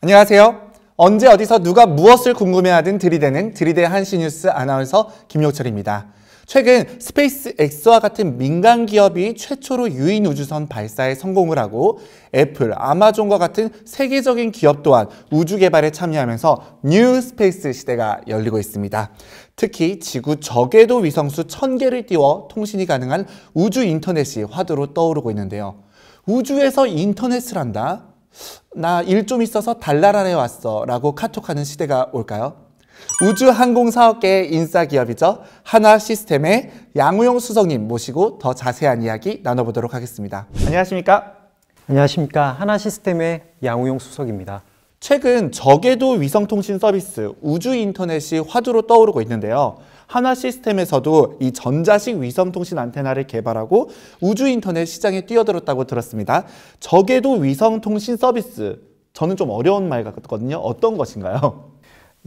안녕하세요. 언제 어디서 누가 무엇을 궁금해하든 들이대는 들이대 한시뉴스 아나운서 김용철입니다. 최근 스페이스X와 같은 민간 기업이 최초로 유인 우주선 발사에 성공을 하고 애플, 아마존과 같은 세계적인 기업 또한 우주 개발에 참여하면서 뉴 스페이스 시대가 열리고 있습니다. 특히 지구 저궤도 위성수 1000개를 띄워 통신이 가능한 우주 인터넷이 화두로 떠오르고 있는데요. 우주에서 인터넷을 한다? 나 일 좀 있어서 달나라에 왔어 라고 카톡하는 시대가 올까요? 우주항공사업계의 인싸기업이죠. 한화시스템의 양우용 수석님 모시고 더 자세한 이야기 나눠보도록 하겠습니다. 안녕하십니까? 안녕하십니까. 한화시스템의 양우용 수석입니다. 최근 저궤도 위성통신 서비스 우주인터넷이 화두로 떠오르고 있는데요. 한화시스템에서도 이 전자식 위성통신 안테나를 개발하고 우주인터넷 시장에 뛰어들었다고 들었습니다. 저궤도 위성통신 서비스, 저는 좀 어려운 말 같거든요. 어떤 것인가요?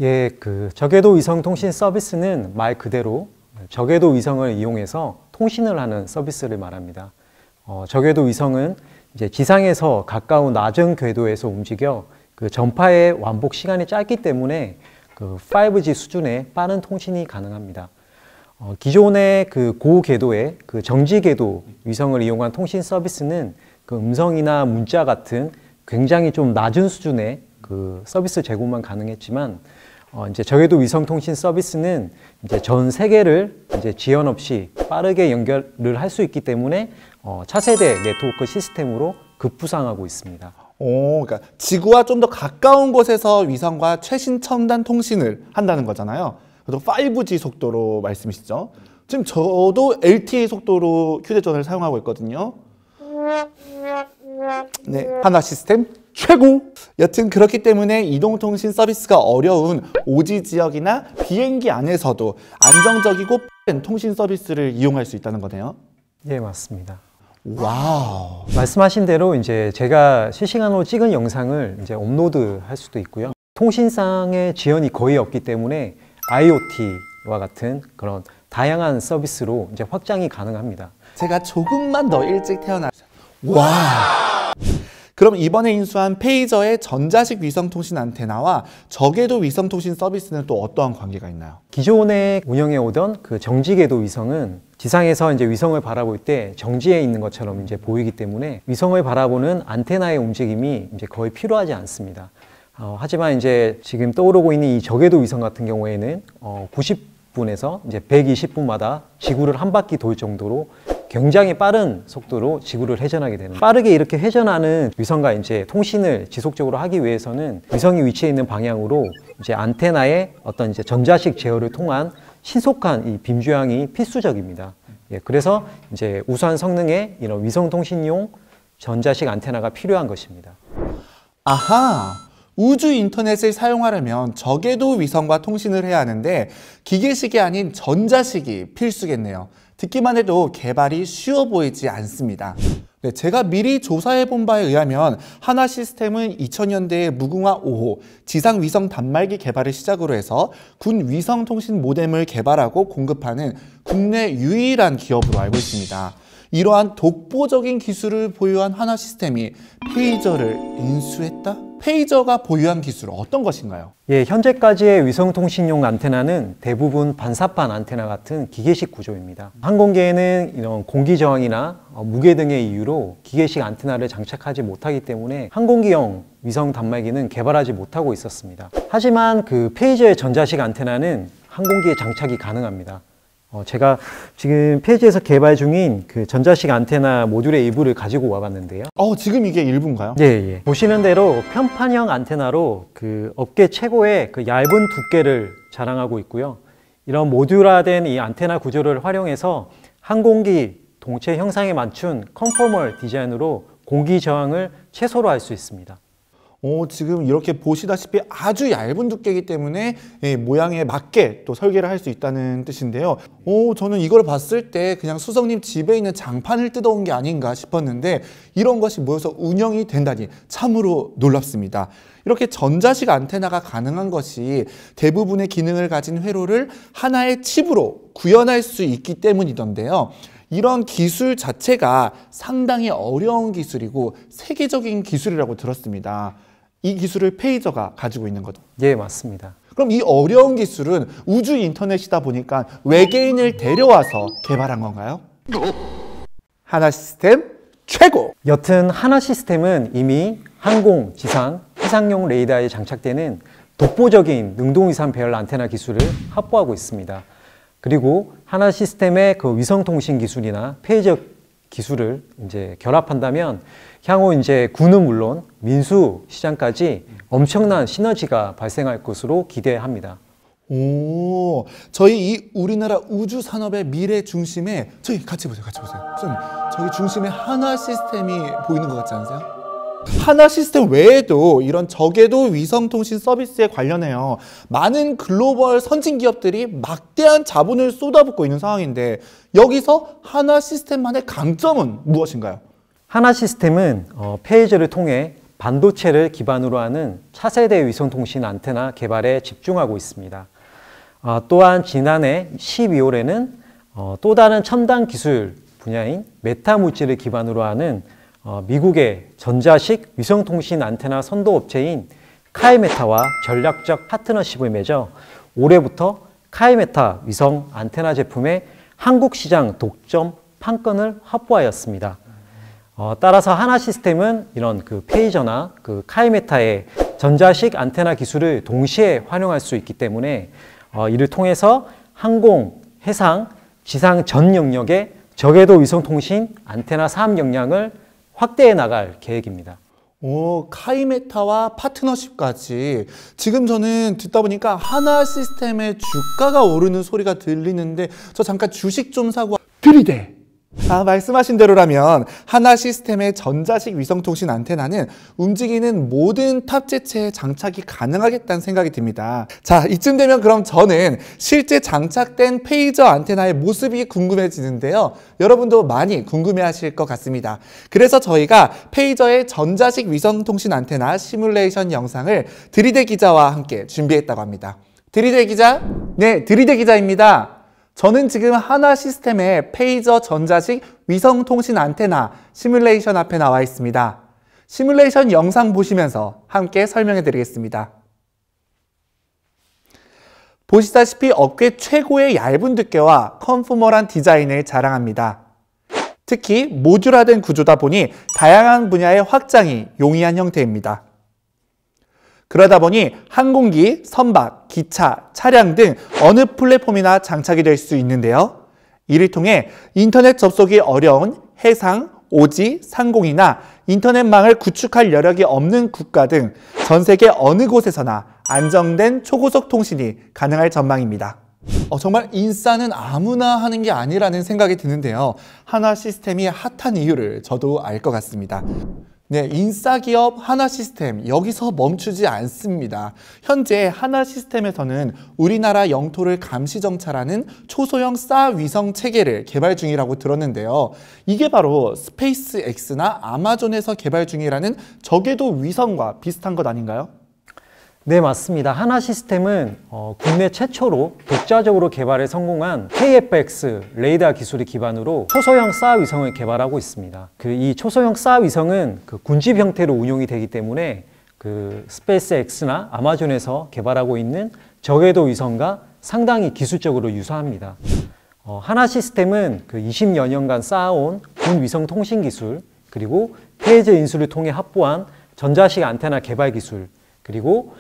예, 저궤도 위성통신 서비스는 말 그대로 저궤도 위성을 이용해서 통신을 하는 서비스를 말합니다. 저궤도 위성은 이제 지상에서 가까운 낮은 궤도에서 움직여 전파의 완복 시간이 짧기 때문에 5G 수준의 빠른 통신이 가능합니다. 기존의 고궤도의 정지궤도 위성을 이용한 통신 서비스는 음성이나 문자 같은 굉장히 좀 낮은 수준의 서비스 제공만 가능했지만 이제 저궤도 위성 통신 서비스는 이제 전 세계를 이제 지연 없이 빠르게 연결을 할 수 있기 때문에 차세대 네트워크 시스템으로 급부상하고 있습니다. 그러니까 지구와 좀 더 가까운 곳에서 위성과 최신 첨단 통신을 한다는 거잖아요. 그래도 5G 속도로 말씀이시죠? 지금 저도 LTE 속도로 휴대전화를 사용하고 있거든요. 네, 한화시스템 최고! 여튼 그렇기 때문에 이동통신 서비스가 어려운 오지 지역이나 비행기 안에서도 안정적이고 빠른 통신 서비스를 이용할 수 있다는 거네요. 예, 맞습니다. 와우. 말씀하신 대로 이제 제가 실시간으로 찍은 영상을 이제 업로드 할 수도 있고요. 통신상의 지연이 거의 없기 때문에 IoT와 같은 그런 다양한 서비스로 이제 확장이 가능합니다. 제가 조금만 더 일찍 태어났어요. 와. 그럼 이번에 인수한 페이저의 전자식 위성통신 안테나와 저궤도 위성통신 서비스는 또 어떠한 관계가 있나요? 기존에 운영해 오던 정지궤도 위성은 지상에서 이제 위성을 바라볼 때 정지해 있는 것처럼 이제 보이기 때문에 위성을 바라보는 안테나의 움직임이 이제 거의 필요하지 않습니다. 하지만 이제 지금 떠오르고 있는 이 저궤도 위성 같은 경우에는 90분에서 이제 120분마다 지구를 한 바퀴 돌 정도로 굉장히 빠른 속도로 지구를 회전하게 되는, 빠르게 이렇게 회전하는 위성과 이제 통신을 지속적으로 하기 위해서는 위성이 위치해 있는 방향으로 이제 안테나의 어떤 이제 전자식 제어를 통한 신속한 이 빔 주향이 필수적입니다. 예, 그래서 이제 우수한 성능의 이런 위성 통신용 전자식 안테나가 필요한 것입니다. 아하! 우주 인터넷을 사용하려면 저궤도 위성과 통신을 해야 하는데 기계식이 아닌 전자식이 필수겠네요. 듣기만 해도 개발이 쉬워 보이지 않습니다. 네, 제가 미리 조사해 본 바에 의하면 한화시스템은 2000년대에 무궁화 5호 지상 위성 단말기 개발을 시작으로 해서 군 위성 통신 모뎀을 개발하고 공급하는 국내 유일한 기업으로 알고 있습니다. 이러한 독보적인 기술을 보유한 한화시스템이 페이저를 인수했다? 페이저가 보유한 기술은 어떤 것인가요? 예, 현재까지의 위성통신용 안테나는 대부분 반사판 안테나 같은 기계식 구조입니다. 항공기에는 이런 공기 저항이나 무게 등의 이유로 기계식 안테나를 장착하지 못하기 때문에 항공기용 위성 단말기는 개발하지 못하고 있었습니다. 하지만 페이저의 전자식 안테나는 항공기에 장착이 가능합니다. 제가 지금 페이지에서 개발 중인 전자식 안테나 모듈의 일부를 가지고 와봤는데요. 지금 이게 일부인가요? 예. 보시는 대로 편판형 안테나로 업계 최고의 얇은 두께를 자랑하고 있고요. 이런 모듈화된 이 안테나 구조를 활용해서 항공기 동체 형상에 맞춘 컨포멀 디자인으로 공기 저항을 최소로 할 수 있습니다. 지금 이렇게 보시다시피 아주 얇은 두께이기 때문에 모양에 맞게 또 설계를 할 수 있다는 뜻인데요. 저는 이걸 봤을 때 그냥 수석님 집에 있는 장판을 뜯어온 게 아닌가 싶었는데 이런 것이 모여서 운영이 된다니 참으로 놀랍습니다. 이렇게 전자식 안테나가 가능한 것이 대부분의 기능을 가진 회로를 하나의 칩으로 구현할 수 있기 때문이던데요. 이런 기술 자체가 상당히 어려운 기술이고 세계적인 기술이라고 들었습니다. 이 기술을 페이저가 가지고 있는 거죠. 예, 맞습니다. 그럼 이 어려운 기술은 우주 인터넷이다 보니까 외계인을 데려와서 개발한 건가요? 하나 시스템 최고! 여튼 하나 시스템은 이미 항공, 지상, 해상용 레이더에 장착되는 독보적인 능동위산 배열 안테나 기술을 확보하고 있습니다. 그리고 하나 시스템의 그 위성통신 기술이나 페이저 기술을 이제 결합한다면 향후 이제 군은 물론 민수 시장까지 엄청난 시너지가 발생할 것으로 기대합니다. 오, 저희 이 우리나라 우주 산업의 미래 중심에 저희 같이 보세요. 선생님, 저기 중심에 하나 시스템이 보이는 것 같지 않으세요? 하나 시스템 외에도 이런 저궤도 위성통신 서비스에 관련해요. 많은 글로벌 선진 기업들이 막대한 자본을 쏟아붓고 있는 상황인데 여기서 하나 시스템만의 강점은 무엇인가요? 하나 시스템은 페이저를 통해 반도체를 기반으로 하는 차세대 위성통신 안테나 개발에 집중하고 있습니다. 또한 지난해 12월에는 또 다른 첨단 기술 분야인 메타 물질을 기반으로 하는 미국의 전자식 위성통신 안테나 선도업체인 카이메타와 전략적 파트너십을 맺어 올해부터 카이메타 위성 안테나 제품의 한국 시장 독점 판권을 확보하였습니다. 따라서 하나 시스템은 이런 그 페이저나 그 카이메타의 전자식 안테나 기술을 동시에 활용할 수 있기 때문에 이를 통해서 항공, 해상, 지상 전 영역의 저궤도 위성통신 안테나 사업 역량을 확대해 나갈 계획입니다. 오, 카이메타와 파트너십까지. 지금 저는 듣다 보니까 하나 시스템의 주가가 오르는 소리가 들리는데 저 잠깐 주식 좀 사고 들이대. 말씀하신 대로라면 하나 시스템의 전자식 위성통신 안테나는 움직이는 모든 탑재체에 장착이 가능하겠다는 생각이 듭니다. 자, 이쯤 되면 그럼 저는 실제 장착된 페이저 안테나의 모습이 궁금해지는데요. 여러분도 많이 궁금해하실 것 같습니다. 그래서 저희가 페이저의 전자식 위성통신 안테나 시뮬레이션 영상을 드리대 기자와 함께 준비했다고 합니다. 드리대 기자? 네, 드리대 기자입니다. 저는 지금 하나 시스템의 페이저 전자식 위성통신 안테나 시뮬레이션 앞에 나와 있습니다. 시뮬레이션 영상 보시면서 함께 설명해 드리겠습니다. 보시다시피 업계 최고의 얇은 두께와 컨포멀한 디자인을 자랑합니다. 특히 모듈화된 구조다 보니 다양한 분야의 확장이 용이한 형태입니다. 그러다 보니 항공기, 선박, 기차, 차량 등 어느 플랫폼이나 장착이 될 수 있는데요. 이를 통해 인터넷 접속이 어려운 해상, 오지, 상공이나 인터넷망을 구축할 여력이 없는 국가 등 전 세계 어느 곳에서나 안정된 초고속 통신이 가능할 전망입니다. 정말 인싸는 아무나 하는 게 아니라는 생각이 드는데요. 하나 시스템이 핫한 이유를 저도 알 것 같습니다. 네, 인싸기업 하나 시스템 여기서 멈추지 않습니다. 현재 하나 시스템에서는 우리나라 영토를 감시 정찰하는 초소형 사 위성 체계를 개발 중이라고 들었는데요. 이게 바로 스페이스 X나 아마존에서 개발 중이라는 저궤도 위성과 비슷한 것 아닌가요? 네, 맞습니다. 하나 시스템은 국내 최초로 독자적으로 개발에 성공한 KF-X 레이더 기술을 기반으로 초소형 사 위성을 개발하고 있습니다. 이 초소형 사 위성은 군집 형태로 운용이 되기 때문에 스페이스 X나 아마존에서 개발하고 있는 저궤도 위성과 상당히 기술적으로 유사합니다. 하나 시스템은 20여 년간 쌓아온 군 위성 통신 기술, 그리고 페이저 인수를 통해 확보한 전자식 안테나 개발 기술, 그리고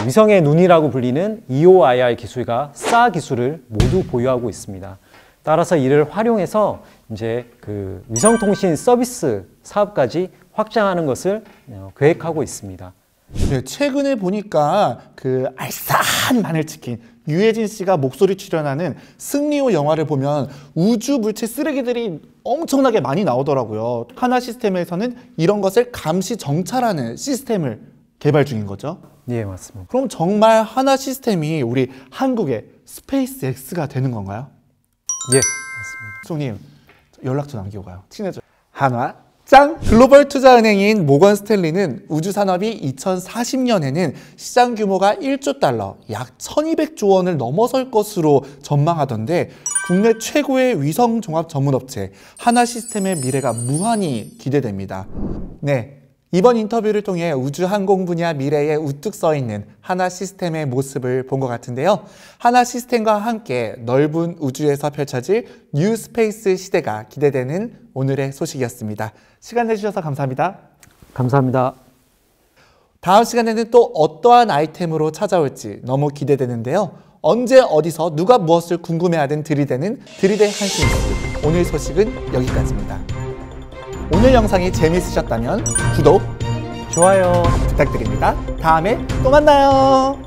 위성의 눈이라고 불리는 EOIR 기술과 사 기술을 모두 보유하고 있습니다. 따라서 이를 활용해서 이제 위성통신 서비스 사업까지 확장하는 것을 계획하고 있습니다. 네, 최근에 보니까 알싸한 마늘치킨 유해진 씨가 목소리 출연하는 승리호 영화를 보면 우주 물체 쓰레기들이 엄청나게 많이 나오더라고요. 하나 시스템에서는 이런 것을 감시 정찰하는 시스템을 개발 중인 거죠? 네, 맞습니다. 그럼 정말 하나 시스템이 우리 한국의 스페이스 X가 되는 건가요? 예, 맞습니다. 총님, 연락처 남기고 가요. 친해져. 한화 짱! 글로벌 투자은행인 모건 스탠리는 우주 산업이 2040년에는 시장 규모가 1조 달러, 약 1200조 원을 넘어설 것으로 전망하던데 국내 최고의 위성 종합 전문 업체 하나 시스템의 미래가 무한히 기대됩니다. 네. 이번 인터뷰를 통해 우주항공 분야 미래에 우뚝 서 있는 하나 시스템의 모습을 본 것 같은데요. 하나 시스템과 함께 넓은 우주에서 펼쳐질 뉴 스페이스 시대가 기대되는 오늘의 소식이었습니다. 시간 내주셔서 감사합니다. 감사합니다. 다음 시간에는 또 어떠한 아이템으로 찾아올지 너무 기대되는데요. 언제 어디서 누가 무엇을 궁금해하든 들이대는 들이대 한시뉴스. 오늘 소식은 여기까지입니다. 오늘 영상이 재미있으셨다면 구독, 좋아요 부탁드립니다. 다음에 또 만나요.